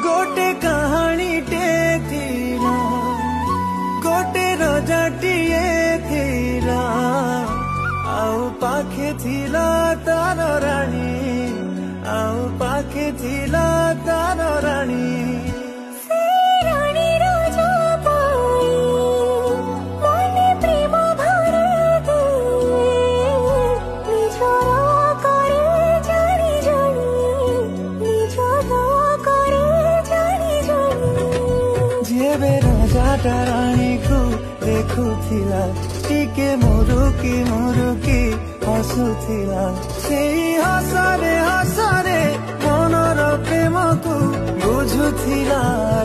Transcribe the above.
गोटे कहानी टे थीला गोटे रजाटिए थीला आउ पाखे थीला तार रानी आउ पाखे थीला तार रानी रानी को देखुला टिके मुरुकी हसुला से हसरे हसरे मनर प्रेम को बुझुला।